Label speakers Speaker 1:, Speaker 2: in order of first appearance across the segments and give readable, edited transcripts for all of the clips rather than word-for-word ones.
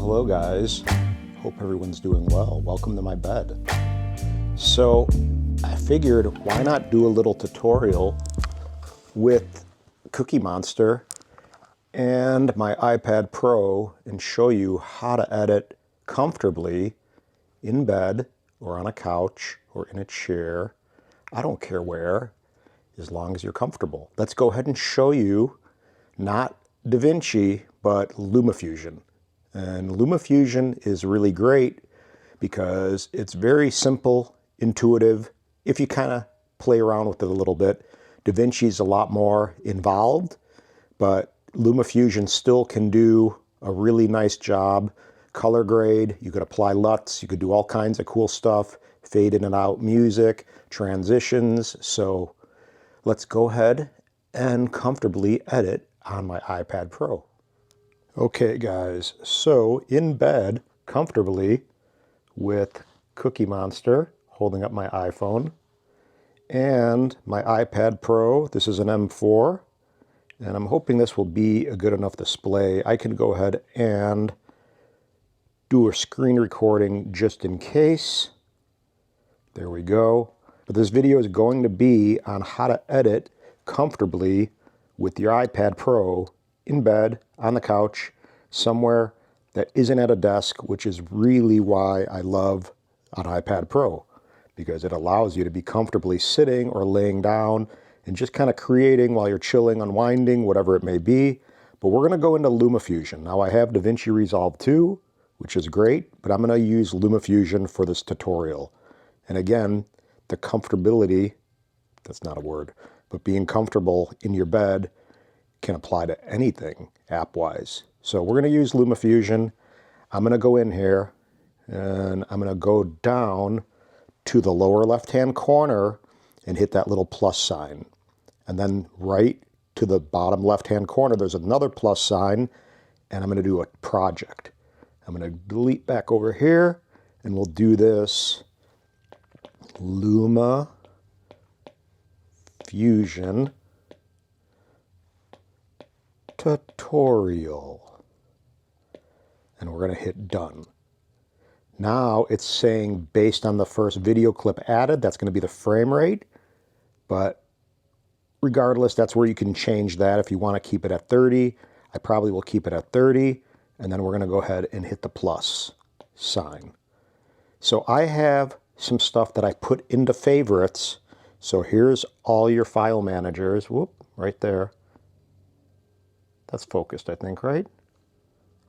Speaker 1: Hello guys, hope everyone's doing well. Welcome to my bed. So I figured why not do a little tutorial with Cookie Monster and my iPad Pro and show you how to edit comfortably in bed or on a couch or in a chair. I don't care where, as long as you're comfortable. Let's go ahead and show you not Davinci, but LumaFusion. And LumaFusion is really great because it's very simple, intuitive, if you kind of play around with it a little bit. Davinci's a lot more involved, but LumaFusion still can do a really nice job. Color grade, you could apply LUTs, you could do all kinds of cool stuff, fade in and out music, transitions. So let's go ahead and comfortably edit on my iPad Pro. Okay guys, so in bed comfortably with Cookie Monster holding up my iPhone and my iPad Pro. This is an M4 and I'm hoping this will be a good enough display. I can go ahead and do a screen recording just in case. There we go. But this video is going to be on how to edit comfortably with your iPad Pro in bed, on the couch, somewhere that isn't at a desk, which is really why I love an iPad Pro, because it allows you to be comfortably sitting or laying down and just kind of creating while you're chilling, unwinding, whatever it may be. But we're going to go into LumaFusion. Now I have Davinci Resolve 2, which is great, but I'm going to use LumaFusion for this tutorial. And again, the comfortability, that's not a word, but being comfortable in your bed can apply to anything app-wise. So we're going to use LumaFusion. I'm going to go in here and I'm going to go down to the lower left-hand corner and hit that little plus sign. And then right to the bottom left-hand corner, there's another plus sign, and I'm going to do a project. I'm going to delete back over here, and we'll do this LumaFusion tutorial. And we're going to hit done. Now it's saying based on the first video clip added, that's going to be the frame rate. But regardless, that's where you can change that. If you want to keep it at 30, I probably will keep it at 30. And then we're going to go ahead and hit the plus sign. So I have some stuff that I put into favorites. So here's all your file managers. Whoop, right there. That's focused, I think, right?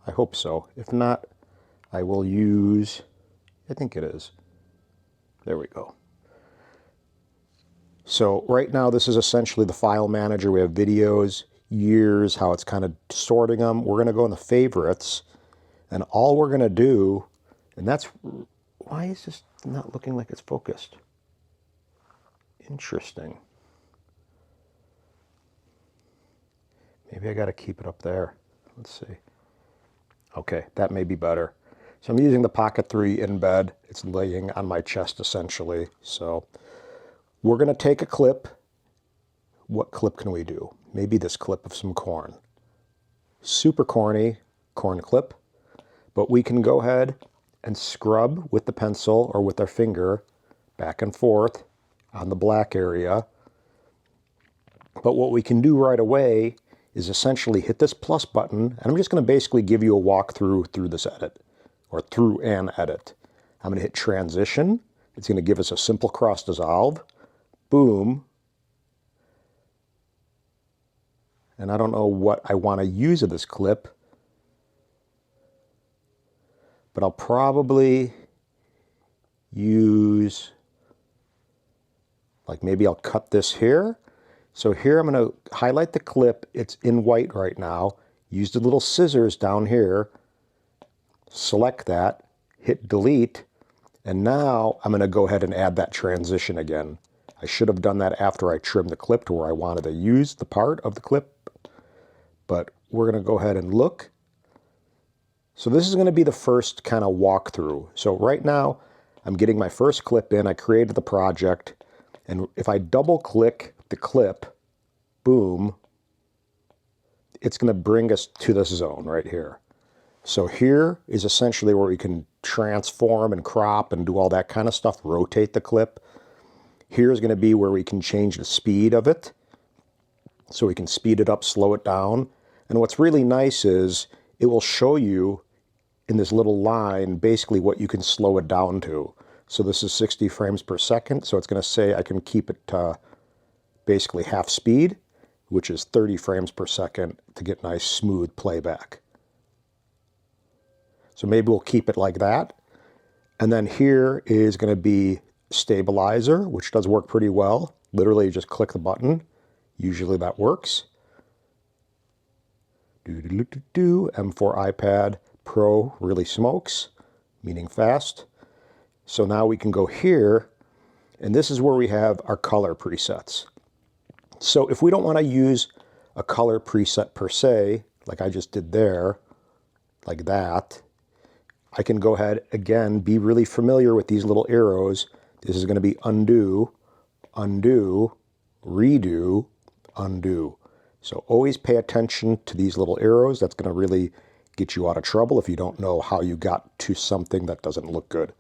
Speaker 1: I hope so. If not, I will use, I think it is. There we go. So right now, this is essentially the file manager. We have videos, years, how it's kind of sorting them. We're going to go in the favorites, and all we're going to do, and that's, why is this not looking like it's focused? Interesting. Maybe I got to keep it up there. Let's see. Okay, that may be better. So I'm using the Pocket 3 in bed. It's laying on my chest essentially. So we're going to take a clip. What clip can we do? Maybe this clip of some corn. Super corny corn clip. But we can go ahead and scrub with the pencil or with our finger back and forth on the black area. But what we can do right away is essentially hit this plus button, and I'm just going to basically give you a walkthrough through this edit, or through an edit. I'm going to hit transition. It's going to give us a simple cross dissolve. Boom. And I don't know what I want to use of this clip, but I'll probably use, like maybe I'll cut this here. So here I'm going to highlight the clip. It's in white right now. Use the little scissors down here. Select that. Hit delete. And now I'm going to go ahead and add that transition again. I should have done that after I trimmed the clip to where I wanted to use the part of the clip. But we're going to go ahead and look. So this is going to be the first kind of walkthrough. So right now I'm getting my first clip in. I created the project. And if I double click the clip, boom, it's going to bring us to this zone right here. So here is essentially where we can transform and crop and do all that kind of stuff, rotate the clip. Here's going to be where we can change the speed of it. So we can speed it up, slow it down. And what's really nice is it will show you in this little line basically what you can slow it down to. So this is 60 frames per second. So it's going to say I can keep it basically half speed, which is 30 frames per second to get nice smooth playback. So maybe we'll keep it like that. And then here is going to be stabilizer, which does work pretty well. Literally just click the button. Usually that works. M4 iPad Pro really smokes, meaning fast. So now we can go here, and this is where we have our color presets. So if we don't want to use a color preset per se, like I just did there, like that, I can go ahead, again, be really familiar with these little arrows. This is going to be undo, undo, redo, undo. So always pay attention to these little arrows. That's going to really get you out of trouble if you don't know how you got to something that doesn't look good.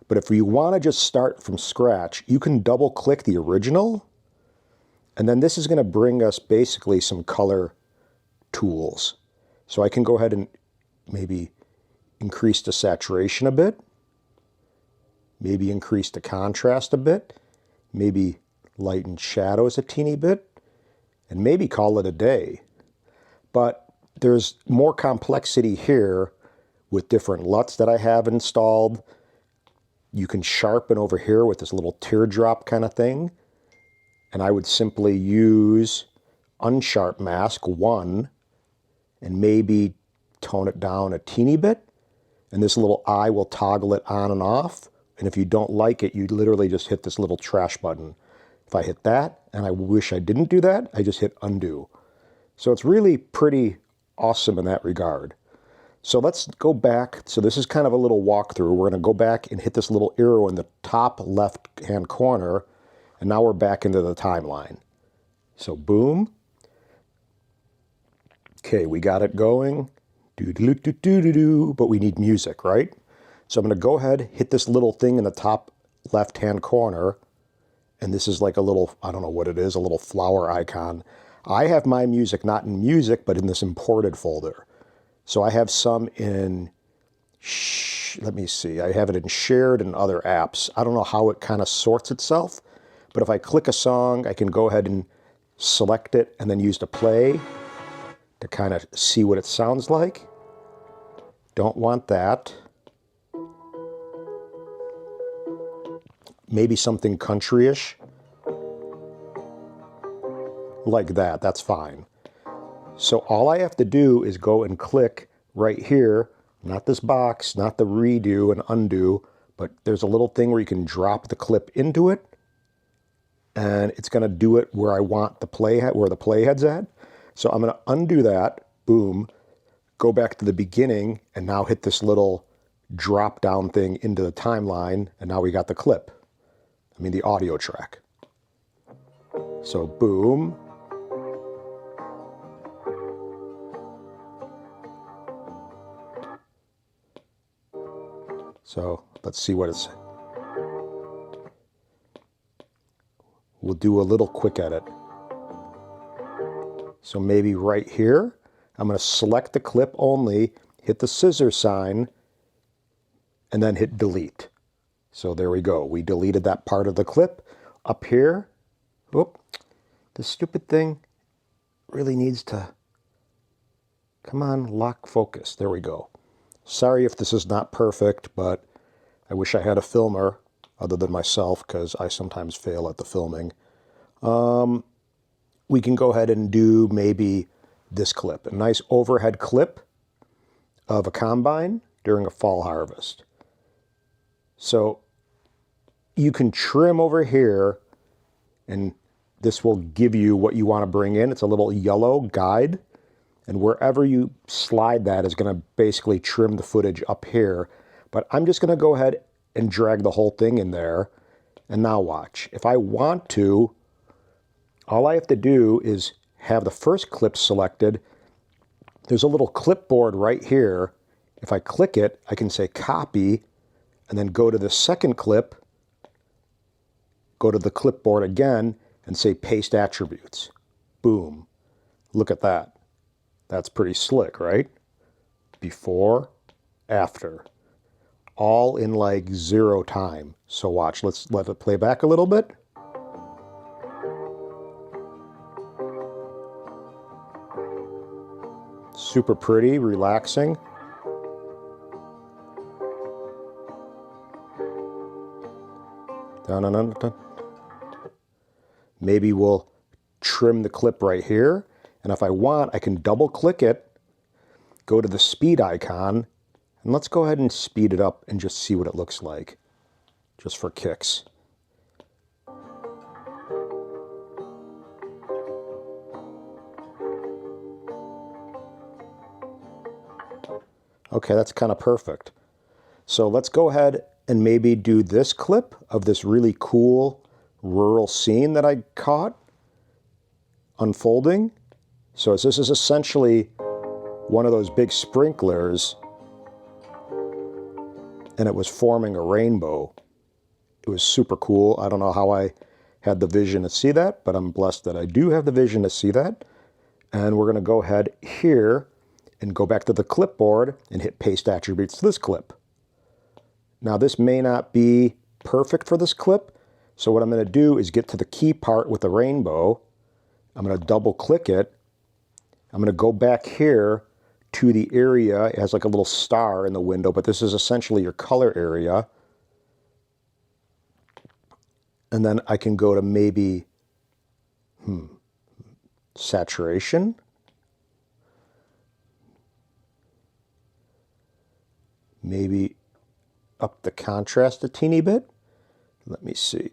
Speaker 1: But if you want to just start from scratch, you can double click the original, and then this is going to bring us basically some color tools. So I can go ahead and maybe increase the saturation a bit, maybe increase the contrast a bit, maybe lighten shadows a teeny bit, and maybe call it a day. But there's more complexity here with different LUTs that I have installed. You can sharpen over here with this little teardrop kind of thing. And I would simply use unsharp mask 1 and maybe tone it down a teeny bit. And this little eye will toggle it on and off. And if you don't like it, you literally just hit this little trash button. If I hit that, and I wish I didn't do that, I just hit undo. So it's really pretty awesome in that regard. So let's go back. So this is kind of a little walkthrough. We're going to go back and hit this little arrow in the top left-hand corner, and now we're back into the timeline. So boom. Okay, we got it going. Do-do-do-do-do-do, but we need music, right? So I'm going to go ahead, hit this little thing in the top left-hand corner, and this is like a little, I don't know what it is, a little flower icon. I have my music not in music, but in this imported folder. So I have some in, let me see, I have it in shared and other apps. I don't know how it kind of sorts itself, but if I click a song, I can go ahead and select it and then use the play to kind of see what it sounds like. Don't want that. Maybe something country-ish. Like that, that's fine. So all I have to do is go and click right here, not this box, not the redo and undo, but there's a little thing where you can drop the clip into it, and it's going to do it where I want the playhead, where the playhead's at. So I'm going to undo that, boom, go back to the beginning, and now hit this little drop down thing into the timeline, and now we got the clip. I mean the audio track. So boom. So let's see what it's. We'll do a little quick edit. So maybe right here, I'm going to select the clip only, hit the scissor sign, and then hit delete. So there we go. We deleted that part of the clip. Up here, whoop, this stupid thing really needs to, come on, lock focus. There we go. Sorry if this is not perfect, but I wish I had a filmer other than myself because I sometimes fail at the filming. We can go ahead and do maybe this clip, a nice overhead clip of a combine during a fall harvest. So you can trim over here, and this will give you what you want to bring in. It's a little yellow guide, and wherever you slide that is going to basically trim the footage up here. But I'm just going to go ahead and drag the whole thing in there, and now watch. If I want to, all I have to do is have the first clip selected. There's a little clipboard right here, If I click it, I can say copy, and then go to the second clip, go to the clipboard again, and say paste attributes. Boom. Look at that. That's pretty slick, right? Before, after. All in like 0 time. So watch, let's let it play back a little bit. Super pretty, relaxing. Dun, dun, dun, dun. Maybe we'll trim the clip right here. And if I want, I can double click it, go to the speed icon, and let's go ahead and speed it up and just see what it looks like, just for kicks. Okay, that's kind of perfect. So let's go ahead and maybe do this clip of this really cool rural scene that I caught unfolding. So this is essentially one of those big sprinklers, and it was forming a rainbow. It was super cool. I don't know how I had the vision to see that, but I'm blessed that I do have the vision to see that. And we're going to go ahead here and go back to the clipboard and hit paste attributes to this clip. Now this may not be perfect for this clip, so what I'm going to do is get to the key part with the rainbow. I'm going to double click it. I'm going to go back here to the area. It has like a little star in the window, but this is essentially your color area. And then I can go to maybe saturation. Maybe up the contrast a teeny bit. Let me see.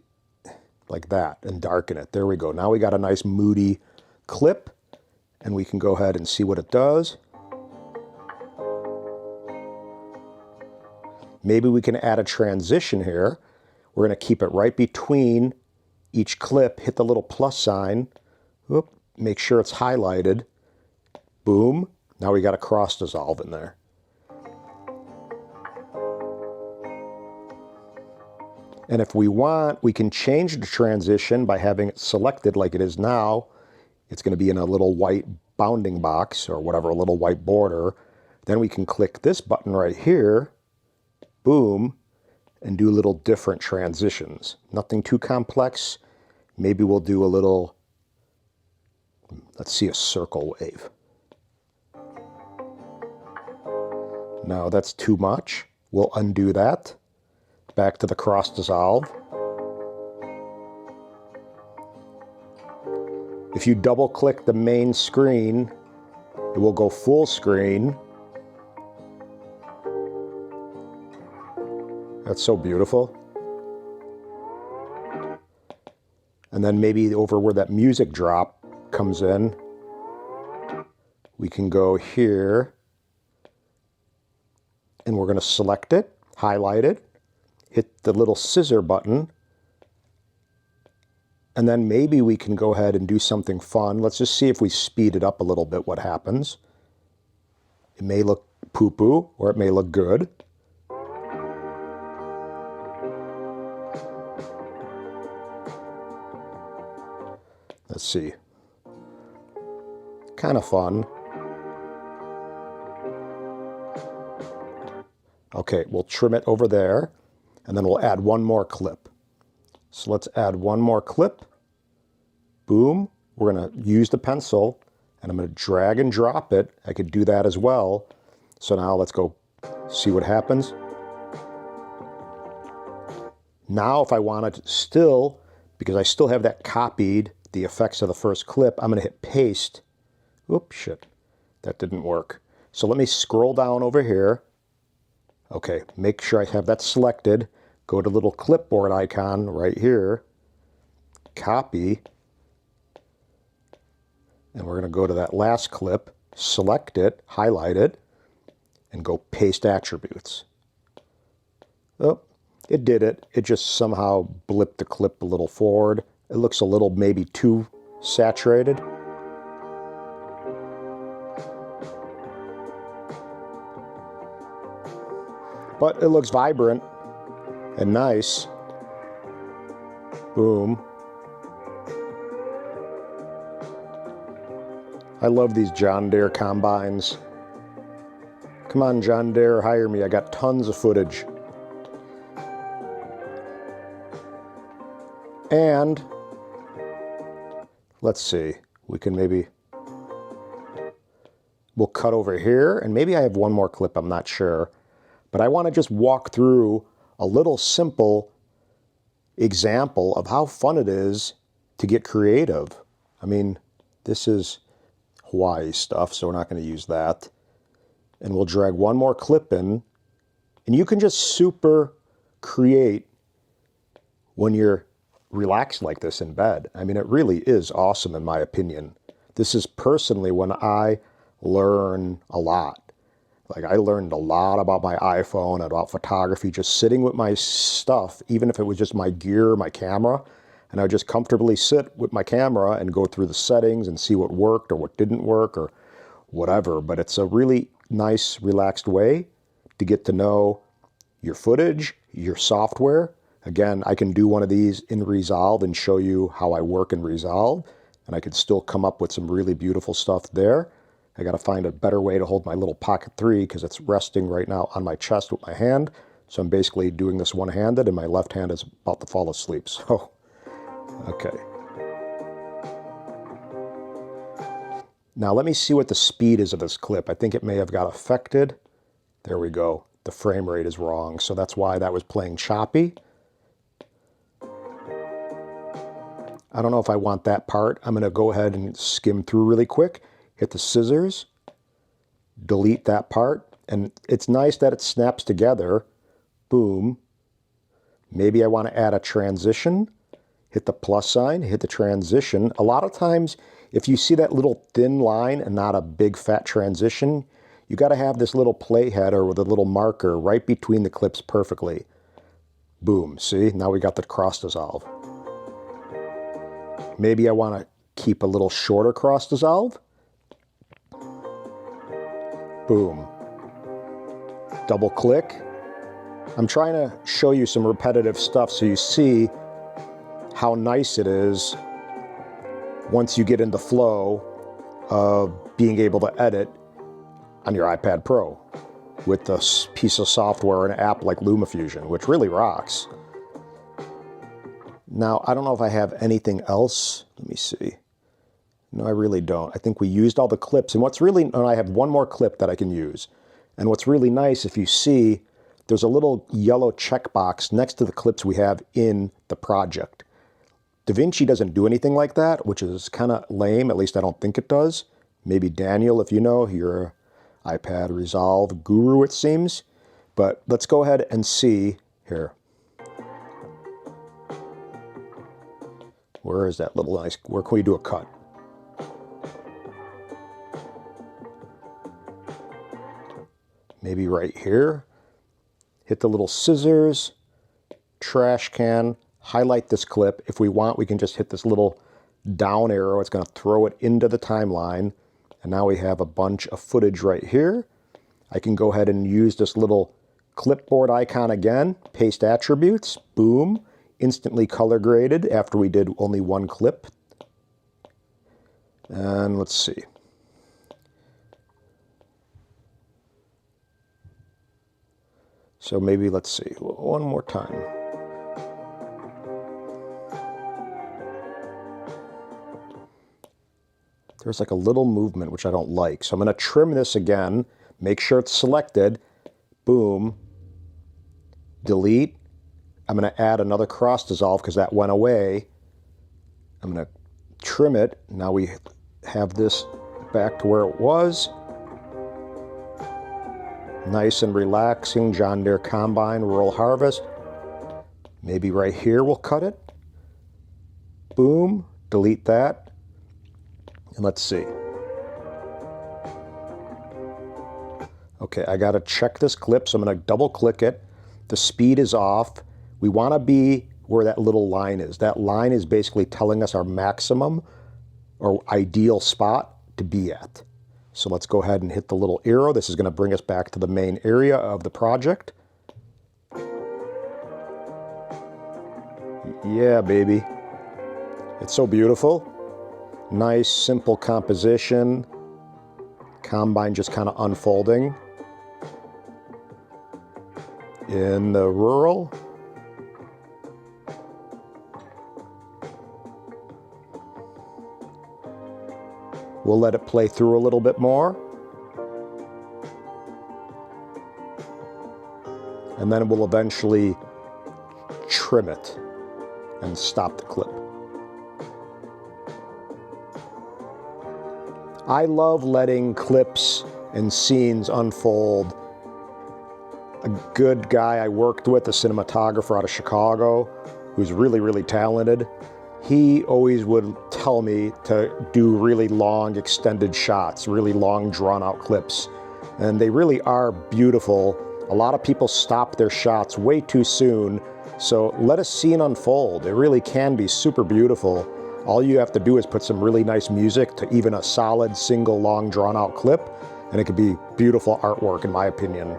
Speaker 1: Like that, and darken it. There we go. Now we got a nice moody clip, and we can go ahead and see what it does. Maybe we can add a transition here. We're going to keep it right between each clip. Hit the little plus sign. Whoop, make sure it's highlighted. Boom. Now we got a cross dissolve in there. And if we want, we can change the transition by having it selected like it is now. It's going to be in a little white bounding box or whatever, a little white border. Then we can click this button right here, boom, and do little different transitions. Nothing too complex. Maybe we'll do a little, let's see, a circle wave. No, that's too much. We'll undo that. Back to the cross dissolve. If you double click the main screen, it will go full screen. That's so beautiful. And then maybe over where that music drop comes in, we can go here, and we're going to select it, highlight it, hit the little scissor button, and then maybe we can go ahead and do something fun. Let's just see if we speed it up a little bit what happens. It may look poo-poo, or it may look good. Let's see. Kind of fun. Okay, we'll trim it over there, and then we'll add one more clip. So let's add one more clip. Boom. We're going to use the pencil, and I'm going to drag and drop it. I could do that as well. So now let's go see what happens. Now if I wanted to still, because I still have that copied, the effects of the first clip, I'm going to hit paste. Oops, shit. That didn't work. So let me scroll down over here. Okay, make sure I have that selected. Go to the little clipboard icon right here. Copy. And we're going to go to that last clip, select it, highlight it, and go paste attributes. Oh, it did it. It just somehow blipped the clip a little forward. It looks a little maybe too saturated. But it looks vibrant and nice. Boom. I love these John Deere combines. Come on, John Deere, hire me. I got tons of footage. And let's see, we can maybe, we'll cut over here, and maybe I have one more clip, I'm not sure. But I want to just walk through a little simple example of how fun it is to get creative. I mean, this is Hawaii stuff, so we're not going to use that. And we'll drag one more clip in, and you can just super create when you're relaxed like this in bed. I mean, it really is awesome in my opinion. This is personally when I learn a lot. Like, I learned a lot about my iPhone, about photography, just sitting with my stuff, even if it was just my gear, my camera, and I would just comfortably sit with my camera and go through the settings and see what worked or what didn't work or whatever. But it's a really nice, relaxed way to get to know your footage, your software. Again, I can do one of these in Resolve and show you how I work in Resolve, and I can still come up with some really beautiful stuff there. I got to find a better way to hold my little Pocket 3 because it's resting right now on my chest with my hand. So I'm basically doing this one-handed, and my left hand is about to fall asleep. So, okay. Now let me see what the speed is of this clip. I think it may have got affected. There we go. The frame rate is wrong, so that's why that was playing choppy. I don't know if I want that part. I'm going to go ahead and skim through really quick, hit the scissors, delete that part, and it's nice that it snaps together. Boom. Maybe I want to add a transition. Hit the plus sign, hit the transition. A lot of times, if you see that little thin line and not a big fat transition, you got to have this little play header with a little marker right between the clips perfectly. Boom, see? Now we got the cross dissolve. Maybe I want to keep a little shorter cross dissolve. Boom. Double click. I'm trying to show you some repetitive stuff so you see how nice it is once you get in the flow of being able to edit on your iPad Pro with this piece of software and an app like LumaFusion, which really rocks. Now, I don't know if I have anything else. Let me see. No, I really don't. I think we used all the clips. And what's really, and I have one more clip that I can use. And what's really nice, if you see, there's a little yellow checkbox next to the clips we have in the project. Davinci doesn't do anything like that, which is kind of lame. At least I don't think it does. Maybe Daniel, if you know, you're an iPad Resolve guru, it seems. But let's go ahead and see here. Where is that little nice, where can we do a cut? Maybe right here. Hit the little scissors, trash can, highlight this clip. If we want, we can just hit this little down arrow. It's going to throw it into the timeline. And now we have a bunch of footage right here. I can go ahead and use this little clipboard icon again, paste attributes, boom, instantly color graded after we did only one clip. And let's see. So maybe let's see, one more time. There's like a little movement which I don't like. So I'm going to trim this again, make sure it's selected, boom, delete. I'm going to add another cross dissolve because that went away. I'm going to trim it. Now we have this back to where it was. Nice and relaxing, John Deere Combine, Rural Harvest. Maybe right here we'll cut it. Boom, delete that. And let's see. Okay, I gotta check this clip, so I'm gonna double click it. The speed is off. We wanna be where that little line is. That line is basically telling us our maximum or ideal spot to be at. So let's go ahead and hit the little arrow. This is going to bring us back to the main area of the project. Yeah, baby. It's so beautiful. Nice, simple composition. Combine just kind of unfolding. In the rural. We'll let it play through a little bit more. And then we'll eventually trim it and stop the clip. I love letting clips and scenes unfold. A good guy I worked with, a cinematographer out of Chicago, who's really, really talented, he always would tell me to do really long extended shots, really long drawn out clips. And they really are beautiful. A lot of people stop their shots way too soon. So let a scene unfold. It really can be super beautiful. All you have to do is put some really nice music to even a solid single long drawn out clip, and it could be beautiful artwork in my opinion.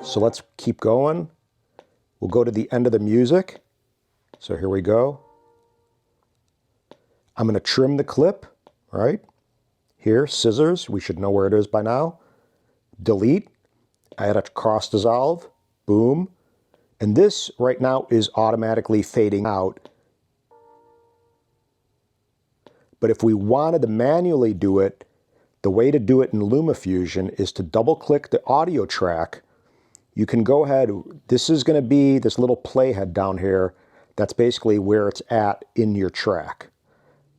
Speaker 1: So let's keep going. We'll go to the end of the music. So here we go. I'm going to trim the clip, right? Here, scissors, we should know where it is by now. Delete, add a cross dissolve, boom. And this right now is automatically fading out. But if we wanted to manually do it, the way to do it in LumaFusion is to double click the audio track. You can go ahead, this is going to be this little playhead down here. That's basically where it's at in your track.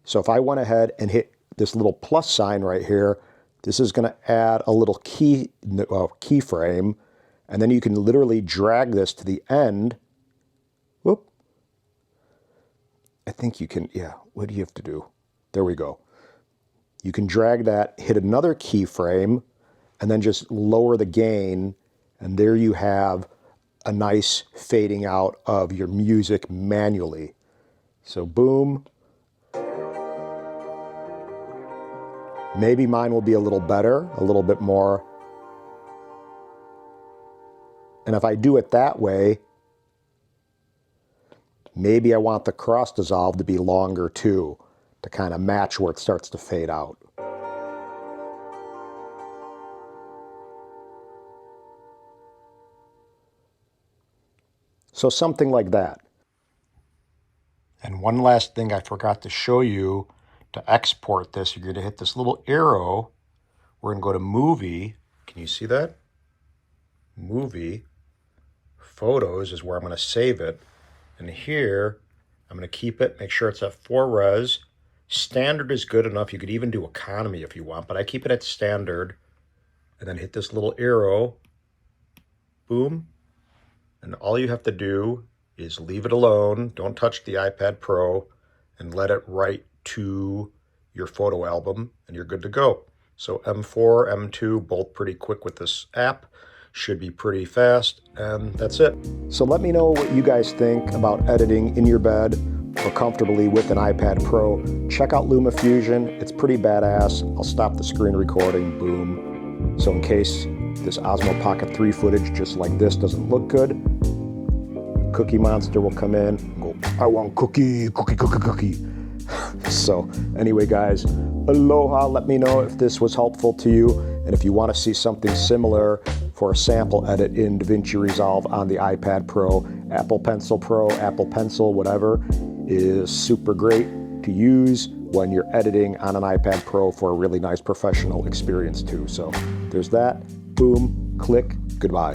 Speaker 1: So if I went ahead and hit this little plus sign right here, this is going to add a little keyframe, and then you can literally drag this to the end. Whoop. I think you can, yeah, what do you have to do? There we go. You can drag that, hit another keyframe, and then just lower the gain, and there you have a nice fading out of your music manually. So boom. Maybe mine will be a little better, a little bit more. And if I do it that way, maybe I want the cross dissolve to be longer too, to kind of match where it starts to fade out. So something like that. And one last thing I forgot to show you, to export this, you're going to hit this little arrow. We're going to go to Movie. Can you see that? Movie. Photos is where I'm going to save it. And here, I'm going to keep it, make sure it's at 4Res. Standard is good enough. You could even do economy if you want, but I keep it at standard. And then hit this little arrow. Boom. And all you have to do is leave it alone. Don't touch the iPad Pro and let it write to your photo album and you're good to go. So M4, M2, both pretty quick with this app. Should be pretty fast, and that's it. So let me know what you guys think about editing in your bed or comfortably with an iPad Pro. Check out LumaFusion. It's pretty badass. I'll stop the screen recording, boom. So in case this Osmo Pocket 3 footage just like this doesn't look good, Cookie Monster will come in and go, I want cookie, cookie, cookie, cookie. So anyway, guys, aloha. Let me know if this was helpful to you. And if you want to see something similar for a sample edit in Davinci Resolve on the iPad Pro, Apple Pencil Pro, Apple Pencil, whatever, is super great to use when you're editing on an iPad Pro for a really nice professional experience too. So there's that. Boom, click, goodbye.